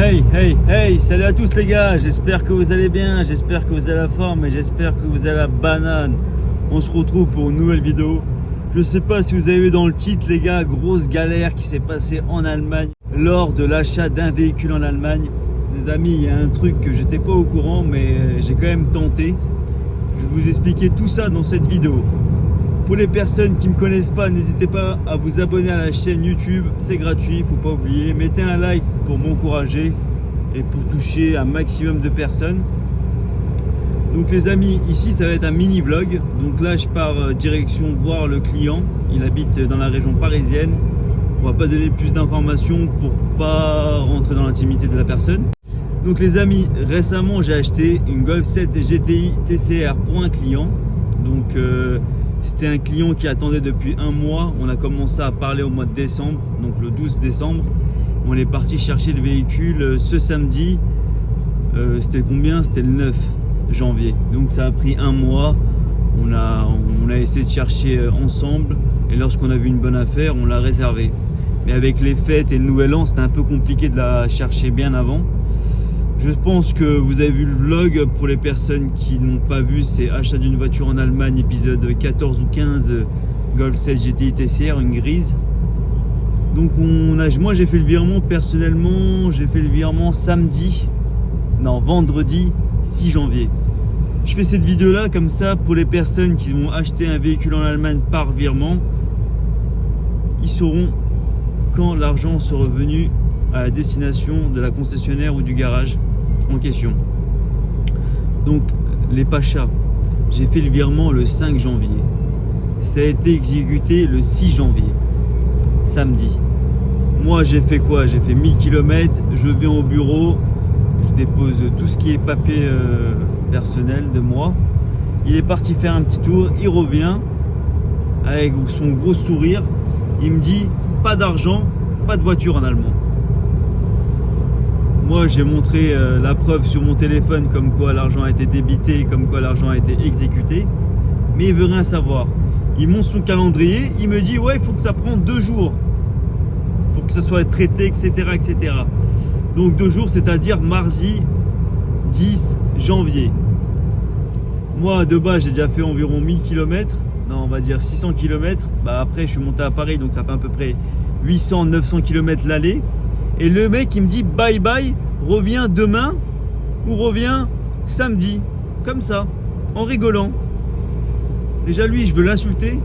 Hey, hey, hey, salut à tous les gars, j'espère que vous allez bien, j'espère que vous avez la forme et j'espère que vous avez la banane. On se retrouve pour une nouvelle vidéo. Je sais pas si vous avez vu dans le titre les gars, grosse galère qui s'est passée en Allemagne lors de l'achat d'un véhicule en Allemagne. Les amis, il y a un truc que j'étais pas au courant mais j'ai quand même tenté. Je vais vous expliquer tout ça dans cette vidéo. Pour les personnes qui ne me connaissent pas, n'hésitez pas à vous abonner à la chaîne YouTube, c'est gratuit, faut pas oublier. Mettez un like pour m'encourager et pour toucher un maximum de personnes. Donc les amis, ici ça va être un mini vlog. Donc là je pars direction voir le client, il habite dans la région parisienne. On va pas donner plus d'informations pour pas rentrer dans l'intimité de la personne. Donc les amis, récemment j'ai acheté une Golf 7 GTI TCR pour un client. Donc c'était un client qui attendait depuis un mois. On a commencé à parler au mois de décembre, donc le 12 décembre. On est parti chercher le véhicule ce samedi. C'était combien? C'était le 9 janvier. Donc ça a pris un mois. On a essayé de chercher ensemble. Et lorsqu'on a vu une bonne affaire, on l'a réservé. Mais avec les fêtes et le nouvel an, c'était un peu compliqué de la chercher bien avant. Je pense que vous avez vu le vlog. Pour les personnes qui n'ont pas vu, c'est achat d'une voiture en Allemagne, épisode 14 ou 15, Golf 7 GTI TCR, une grise. Donc moi j'ai fait le virement personnellement, j'ai fait le virement vendredi 6 janvier. Je fais cette vidéo là comme ça pour les personnes qui vont acheter un véhicule en Allemagne par virement. Ils sauront quand l'argent sera revenu à la destination de la concessionnaire ou du garage en question. Donc les Pachas, j'ai fait le virement le 5 janvier. Ça a été exécuté le 6 janvier, samedi. Moi j'ai fait quoi? J'ai fait 1000 km, je viens au bureau, je dépose tout ce qui est papier personnel de moi. Il est parti faire un petit tour, il revient avec son gros sourire. Il me dit pas d'argent, pas de voiture en allemand. Moi j'ai montré la preuve sur mon téléphone comme quoi l'argent a été débité, comme quoi l'argent a été exécuté, mais il veut rien savoir. Il monte son calendrier, il me dit ouais il faut que ça prenne 2 jours pour que ça soit traité, etc. etc. Donc 2 jours, c'est-à-dire mardi 10 janvier. Moi de base j'ai déjà fait environ 1000 km, non on va dire 600 km. Bah après je suis monté à Paris, donc ça fait à peu près 800-900 km l'aller. Et le mec il me dit bye bye, reviens demain ou reviens samedi, comme ça, en rigolant. Déjà lui je veux l'insulter,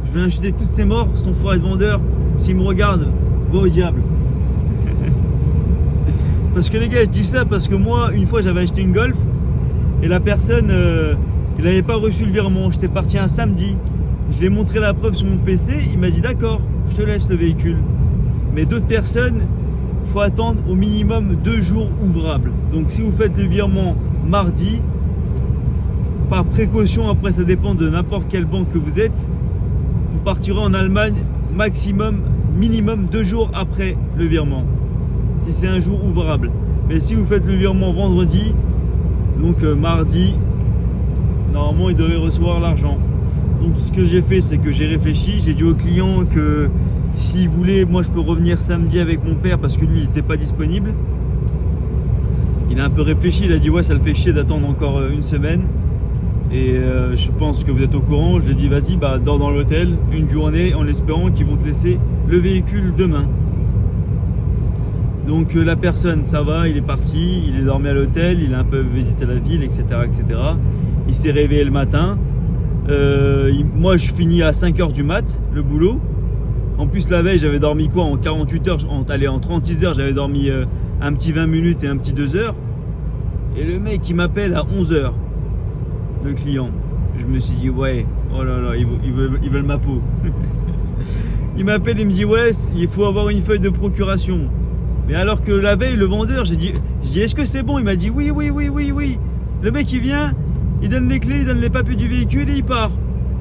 je veux l'insulter toutes ses morts, son foiré de vendeur. S'il me regarde, va au diable. Parce que les gars je dis ça parce que moi une fois j'avais acheté une Golf et la personne il n'avait pas reçu le virement. J'étais parti un samedi, je lui ai montré la preuve sur mon PC, il m'a dit d'accord, je te laisse le véhicule. Mais d'autres personnes, faut attendre au minimum 2 jours ouvrables. Donc si vous faites le virement mardi, par précaution, après ça dépend de n'importe quelle banque que vous êtes, vous partirez en Allemagne minimum 2 jours après le virement, si c'est un jour ouvrable. Mais si vous faites le virement vendredi, donc mardi, normalement il devrait recevoir l'argent. Donc ce que j'ai fait, c'est que j'ai réfléchi, j'ai dit au client que s'il voulait, moi je peux revenir samedi avec mon père parce que lui il n'était pas disponible. Il a un peu réfléchi, il a dit ouais ça le fait chier d'attendre encore une semaine. Et je pense que vous êtes au courant, je lui ai dit vas-y dors dans l'hôtel une journée en espérant qu'ils vont te laisser le véhicule demain. Donc la personne ça va, il est parti, il est dormi à l'hôtel, il a un peu visité la ville, etc. etc. Il s'est réveillé le matin. Moi je finis à 5h du mat le boulot. En plus la veille j'avais dormi quoi en 48 heures, en 36 heures j'avais dormi un petit 20 minutes et un petit 2 heures. Et le mec il m'appelle à 11h, le client. Je me suis dit ouais, oh là là, ils veulent ma peau. Il m'appelle et me dit ouais il faut avoir une feuille de procuration. Mais alors que la veille le vendeur, j'ai dit est-ce que c'est bon? Il m'a dit oui. Le mec il vient, il donne les clés, il donne les papiers du véhicule et il part.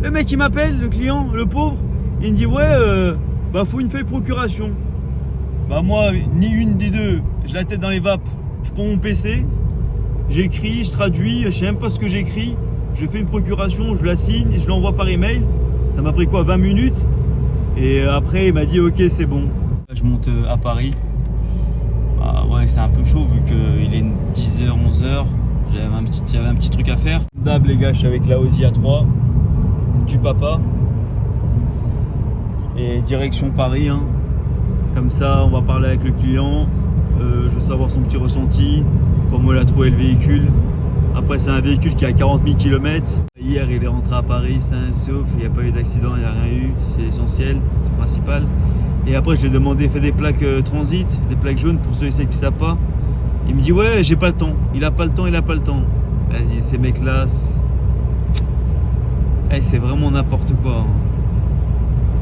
Le mec il m'appelle, le client, le pauvre, il me dit ouais faut une feuille de procuration. Moi ni une des deux, j'ai la tête dans les vapes. Je prends mon PC, j'écris, je traduis, je sais même pas ce que j'écris, je fais une procuration, je la signe, je l'envoie par email. Ça m'a pris quoi, 20 minutes. Et après il m'a dit ok c'est bon. Je monte à Paris. que c'est un peu chaud vu qu'il est 10h, 11h. J'avais un petit truc à faire. D'hab les gars, je suis avec la Audi A3 du papa. Et direction Paris. Hein. Comme ça, on va parler avec le client. Je veux savoir son petit ressenti, comment il a trouvé le véhicule. Après, c'est un véhicule qui a 40 000 km. Hier, il est rentré à Paris, sain et sauf. Il n'y a pas eu d'accident, il n'y a rien eu. C'est essentiel, c'est le principal. Et après, je lui ai demandé, fait des plaques transit, des plaques jaunes pour ceux qui ne savent pas. Il me dit, ouais, j'ai pas le temps. Il a pas le temps, il a pas le temps. Vas-y, ces mecs-là, c'est vraiment n'importe quoi.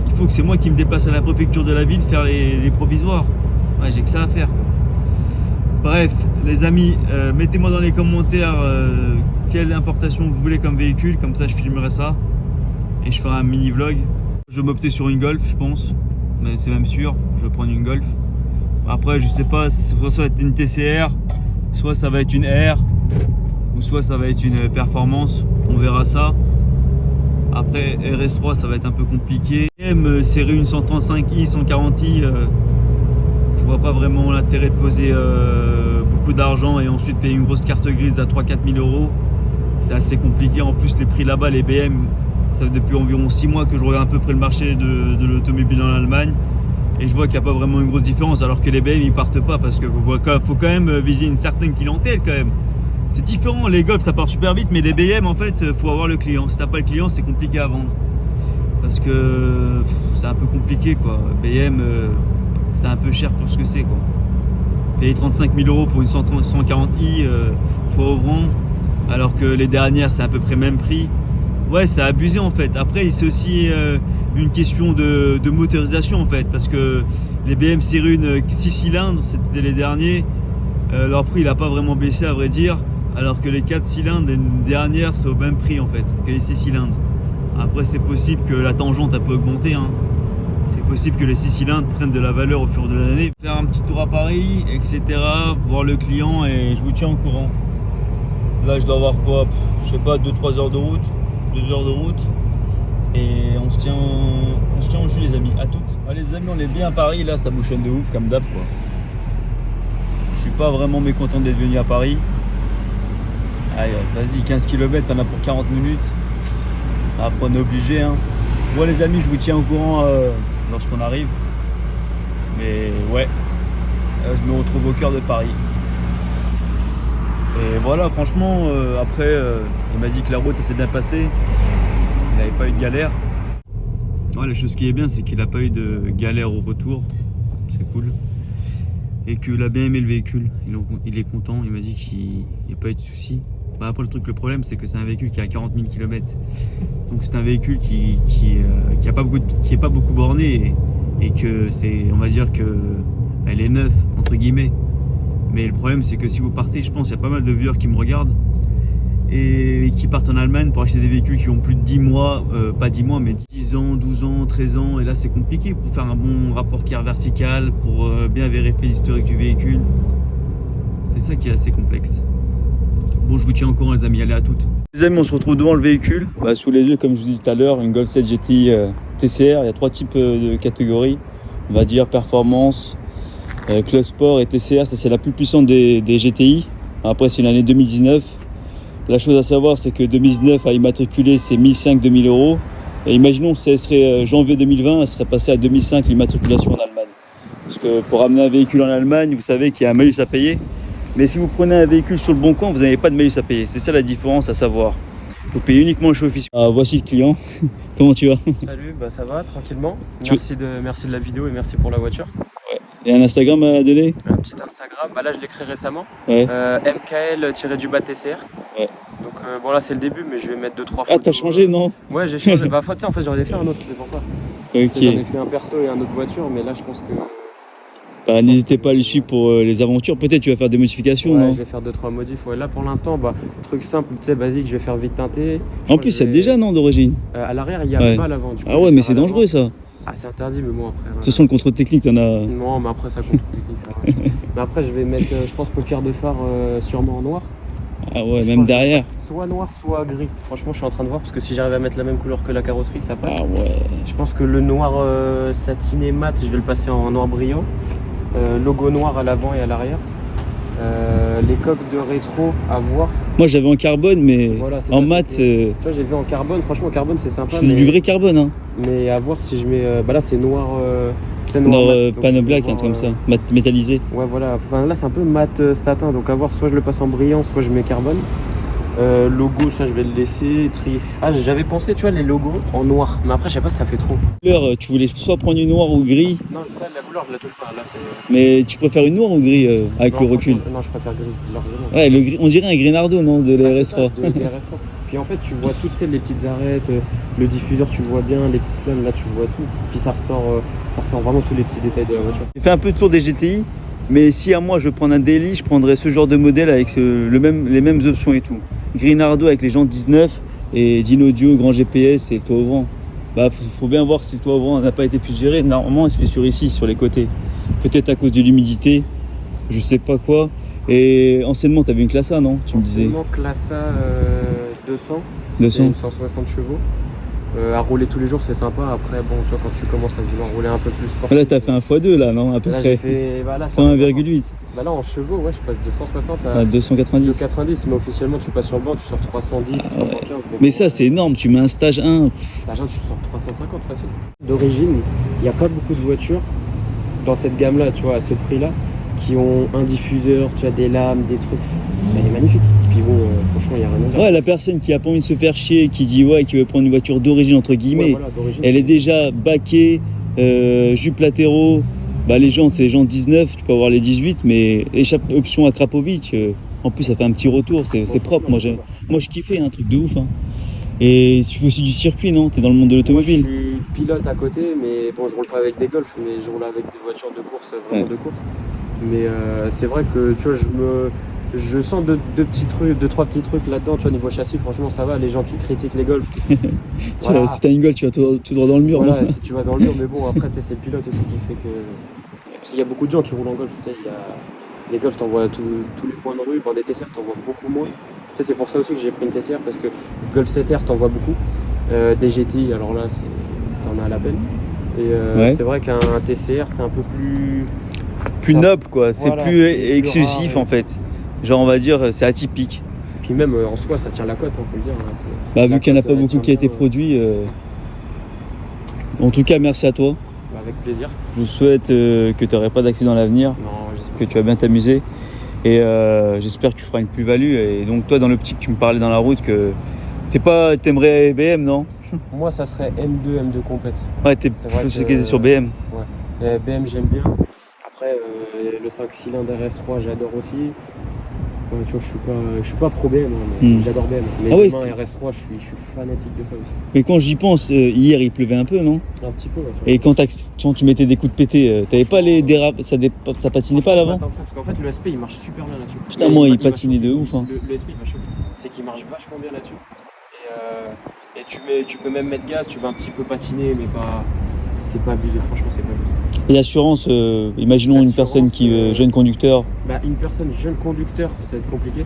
Il faut que c'est moi qui me déplace à la préfecture de la ville faire les provisoires. Ouais, j'ai que ça à faire. Bref, les amis, mettez-moi dans les commentaires quelle importation vous voulez comme véhicule, comme ça je filmerai ça et je ferai un mini vlog. Je vais m'opter sur une Golf, je pense, mais c'est même sûr, je vais prendre une Golf. Après, je sais pas, soit ça va être une TCR, soit ça va être une R, ou soit ça va être une Performance, on verra ça. Après, RS3, ça va être un peu compliqué. Même série une 135i, 140i, je vois pas vraiment l'intérêt de poser beaucoup d'argent et ensuite payer une grosse carte grise à 3-4 000 euros. C'est assez compliqué. En plus, les prix là-bas, les BM, ça fait depuis environ 6 mois que je regarde à peu près le marché de l'automobile en Allemagne. Et je vois qu'il n'y a pas vraiment une grosse différence. Alors que les BM, ils partent pas parce qu'il faut quand même viser une certaine clientèle quand même. C'est différent. Les Golf, ça part super vite. Mais les BM, en fait, il faut avoir le client. Si t'as pas le client, c'est compliqué à vendre. Parce que c'est un peu compliqué, quoi. BM... c'est un peu cher pour ce que c'est quoi. Payer 35 000 euros pour une 140i, toit ouvrant, alors que les dernières c'est à peu près même prix. Ouais, c'est abusé en fait. Après, c'est aussi une question de motorisation en fait, parce que les BM série 1 6 cylindres, c'était les derniers, leur prix il n'a pas vraiment baissé à vrai dire, alors que les 4 cylindres, les dernières, c'est au même prix en fait que les 6 cylindres. Après, c'est possible que la tangente a peu augmenté, hein. C'est possible que les 6 cylindres prennent de la valeur au fur de l'année. Faire un petit tour à Paris, etc. Voir le client et je vous tiens au courant. Là, je dois avoir quoi, je sais pas, 2-3 heures de route. 2 heures de route. Et on se tient au jus les amis, à toutes. Ah, les amis, on est bien à Paris, là ça bouchonne de ouf comme d'hab quoi. Je suis pas vraiment mécontent d'être venu à Paris. Allez, vas-y, 15 km, t'en as pour 40 minutes. Après on est obligé hein. Bon les amis, je vous tiens au courant lorsqu'on arrive. Mais ouais, je me retrouve au cœur de Paris. Et voilà, franchement, après, il m'a dit que la route s'est bien passée. Il n'avait pas eu de galère. Ouais, la chose qui est bien, c'est qu'il n'a pas eu de galère au retour. C'est cool. Et qu'il a bien aimé le véhicule. Il est content, il m'a dit qu'il n'y a pas eu de soucis. Bah après le problème c'est que c'est un véhicule qui a 40 000 km. Donc c'est un véhicule qui est pas beaucoup borné et que c'est, on va dire que elle est neuve entre guillemets. Mais le problème c'est que si vous partez, je pense il y a pas mal de viewers qui me regardent et qui partent en Allemagne pour acheter des véhicules qui ont plus de 10 mois, pas 10 mois mais 10 ans, 12 ans, 13 ans, et là c'est compliqué pour faire un bon rapport carrière vertical, pour bien vérifier l'historique du véhicule. C'est ça qui est assez complexe. Bon, je vous tiens au courant les amis, allez à toutes. Les amis, on se retrouve devant le véhicule. Sous les yeux, comme je vous dis tout à l'heure, une Golf 7 GTI TCR. Il y a 3 types de catégories. On va dire performance, Club Sport et TCR. Ça, c'est la plus puissante des GTI. Après, c'est l'année 2019. La chose à savoir, c'est que 2019 a immatriculé c'est 1 500-2 000 euros. Et imaginons que ce serait janvier 2020, elle serait passée à 2005 l'immatriculation en Allemagne. Parce que pour amener un véhicule en Allemagne, vous savez qu'il y a un malus à payer. Mais si vous prenez un véhicule sur le bon coin, vous n'avez pas de malus à payer. C'est ça la différence à savoir. Vous payez uniquement le chauffeur officiel. Ah, voici le client. Comment tu vas? Salut, ça va tranquillement. Merci de la vidéo et merci pour la voiture. Ouais. Et un Instagram à donner? Un petit Instagram, là je l'ai créé récemment. Ouais. MKL-TCR. Ouais. Donc bon là c'est le début mais je vais mettre 2-3 photos. Ah t'as changé non? Ouais j'ai changé. En fait j'en ai fait un autre, c'est pour ça. Ok. J'en ai fait un perso et un autre voiture mais là je pense que... N'hésitez pas à le suivre pour les aventures. Peut-être tu vas faire des modifications. Ouais, non? je vais faire 2-3 modifs. Ouais, là pour l'instant, truc simple, tu sais, basique, je vais faire vite teinté. En plus, c'est déjà non d'origine. À l'arrière, il y a pas à l'avant. Ah ouais, mais c'est dangereux ça. Ah, c'est interdit, mais bon après. De toute façon, le contrôle technique, t'en as. Non, mais après, ça compte technique, ça va. Mais après, je vais mettre, je pense, paupières de phare sûrement en noir. Ah ouais, même derrière. Soit noir, soit gris. Franchement, je suis en train de voir parce que si j'arrive à mettre la même couleur que la carrosserie, ça passe. Ah ouais. Je pense que le noir satiné mat, je vais le passer en noir brillant. Logo noir à l'avant et à l'arrière. Les coques de rétro à voir. Moi j'avais en carbone, mais Voilà, c'est en ça, mat, Tu vois, j'ai vu en carbone. Franchement, carbone, c'est sympa. c'est du vrai carbone. Hein. Mais à voir si je mets. Bah là, c'est noir. C'est Non, mat, donc panneau je vais black, voir, un truc comme ça, mat métallisé. Ouais, voilà. Enfin, là, c'est un peu mat satin. Donc à voir, soit je le passe en brillant, soit je mets carbone. Logo, ça je vais le laisser trier. Ah, j'avais pensé, tu vois, les logos en noir. Mais après, je sais pas si ça fait trop. Couleur, tu voulais soit prendre une noire ou gris, Non, ça, la couleur, je la touche pas. Là, c'est. mais tu préfères une noire ou gris avec Non, le recul? Non, je préfère gris, largement. Ouais, le gris, on dirait un Grenardo, non, de Ah, c'est ça, l'RS3. de l'RS3. Puis en fait, tu vois toutes les petites arêtes, le diffuseur, tu le vois bien, les petites lames, là, tu vois tout. Puis ça ressort vraiment tous les petits détails de la voiture. J'ai fait un peu le tour des GTI, mais si à moi je veux prendre un daily, je prendrais ce genre de modèle avec les mêmes options et tout. Grenardo avec les jantes 19 et Dynaudio, grand GPS et le toit ouvrant. Bah faut bien voir si le toit ouvrant n'a pas été plus géré. Normalement il se fait sur ici, sur les côtés. Peut-être à cause de l'humidité, je sais pas quoi. Et anciennement t'avais une classe A, non? Tu me disais. Anciennement, classe A 200. 200. C'était une 160 chevaux. À rouler tous les jours, c'est sympa. Après, bon, tu vois, quand tu commences à vouloir rouler un peu plus sportif. Là t'as fait un x2 là, non? À peu Là, près. j'ai fait. Bah, là, Fois 1,8. Bah là, en chevaux, ouais, je passe de 160 à À 290. 290, mais officiellement, tu passes sur le banc, tu sors 310, 315. donc Mais ça c'est énorme, tu mets un stage 1. Stage 1, tu sors 350 facile. D'origine, il n'y a pas beaucoup de voitures dans cette gamme-là, tu vois, à ce prix-là, qui ont un diffuseur, tu as des lames, des trucs. Elle est magnifique. Puis bon, franchement, il n'y a rien à dire. Ouais, la personne qui a pas envie de se faire chier, qui dit ouais, qui veut prendre une voiture d'origine entre guillemets, Ouais, voilà, d'origine, elle c'est- est déjà baquée, jupe latéraux, bah les jantes c'est les jantes 19, tu peux avoir les 18, mais option à Krapovic, en plus ça fait un petit retour, c'est Bon, propre, franchement, moi je kiffais, un truc de ouf. Hein. Et tu fais aussi du circuit, non? T'es dans le monde de Moi, je l'automobile. suis pilote à côté, mais bon, je roule pas avec des Golf, mais je roule avec des voitures de course, vraiment Ouais. de course. Mais c'est vrai que, tu vois, je sens deux, trois petits trucs là-dedans, tu vois, niveau châssis, franchement, ça va. Les gens qui critiquent les Golf, voilà. Si t'as une Golf, tu vas tout droit dans le mur. Voilà, non si tu vas dans le mur, mais bon, après, tu sais, c'est le pilote aussi qui fait que. Parce qu'il y a beaucoup de gens qui roulent en Golf, tu sais, il y a des Golf, t'en vois tous les coins de rue, bon, des TCR, t'en vois beaucoup moins. Tu sais, c'est pour ça aussi que j'ai pris une TCR, parce que Golf 7R, t'en vois beaucoup. Des GTI, alors là, t'en as à la peine. Et Ouais. c'est vrai qu'un TCR, c'est un peu plus. Plus ça- noble quoi, c'est voilà, plus c'est plus excessif rare, en fait. Genre on va dire c'est atypique. Puis même en soi, ça tient la cote, on peut le dire. Hein, Bah la vu qu'il n'y en a cote, pas elle beaucoup tient qui a été bien, produit. c'est ça. En tout cas merci à toi. Bah, avec plaisir. Je vous souhaite que tu n'auras pas d'accident à l'avenir, Non, j'espère. que tu vas bien t'amuser. Et j'espère que tu feras une plus-value. Et donc toi dans l'optique tu me parlais dans la route que t'aimerais BM, non? Moi, ça serait M2, M2 complète. Ouais, t'es C'est vrai plus que- focalisé sur BM. BM, j'aime bien. Après, le 5 cylindres RS3, j'adore aussi. Tu vois, je suis pas pro BM, hein, mais Hmm. j'adore BM. Mais Ah ouais. demain, RS3, je suis fanatique de ça aussi. Mais quand j'y pense, hier il pleuvait un peu, non? Un petit peu, ouais. Et quand tu mettais des coups de pété, t'avais pas les dérapes, ça patinait pas à l'avant? Parce qu'en fait, le SP, il marche super bien là-dessus. Putain, Mais moi, il m'a patinait choqué. de ouf, hein. Le SP, il m'a choqué. C'est qu'il marche vachement bien là-dessus. Et tu peux même mettre gaz, tu vas un petit peu patiner, mais pas. C'est pas abusé, franchement, c'est pas abusé. Et l'assurance, imaginons une L'assurance, personne qui jeune conducteur. Bah, une personne jeune conducteur, ça va être compliqué.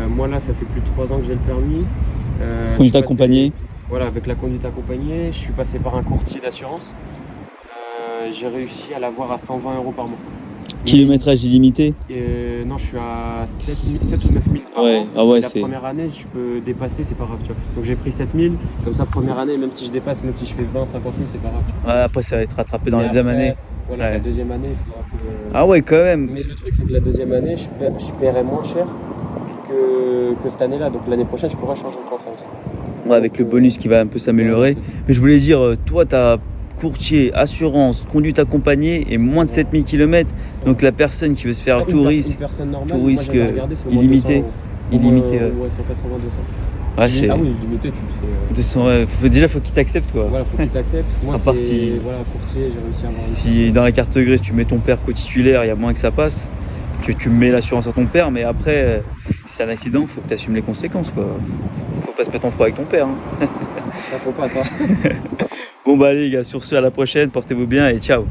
Moi là, ça fait plus de 3 ans que j'ai le permis. Je Conduite suis passé- accompagnée. Voilà, avec la conduite accompagnée, je suis passé par un courtier d'assurance. J'ai réussi à l'avoir à 120 € par mois. Kilométrage illimité. Non, je suis à 7 ou 9 000 par Ouais, an. ah ouais, Et la c'est. première année, je peux dépasser, c'est pas grave. Tu vois. Donc j'ai pris 7 000, comme ça, première année, même si je dépasse, même si je fais 20, 50 000, c'est pas grave. Tu vois. Ouais, après, ça va être rattrapé dans Mais la deuxième après, année. Voilà, Ouais. la deuxième année, il faudra que. Ah ouais, quand même. Mais le truc, c'est que la deuxième année, je paierai moins cher que cette année-là. Donc l'année prochaine, je pourrai changer le contrat aussi. Ouais, avec le bonus qui va un peu s'améliorer. Ouais, c'est ça. Mais je voulais dire, toi, t'as courtier, assurance, conduite accompagnée et moins de 7000 km. Donc la personne qui veut se faire Une touriste, personne normale, tout moi, risque j'avais regardé, c'est au moins illimité. 200 €. Illimité, Ouais, ouais. 180, 200. ouais, c'est. Ah oui, limité, tu te fais. 200, ouais. Déjà, faut qu'il t'accepte, quoi. Voilà, faut qu'il t'accepte. Moi, À part c'est. si- Voilà, courtier, j'ai réussi à avoir une. Si dans la carte grise, tu mets ton père co-titulaire, il y a moins que ça passe, que tu mets l'assurance à ton père, mais après, si c'est un accident, faut que tu assumes les conséquences, quoi. Faut pas se mettre en froid avec ton père. Hein. Ça, faut pas, ça. Bon, bah, allez, les gars, sur ce, à la prochaine, portez-vous bien et ciao.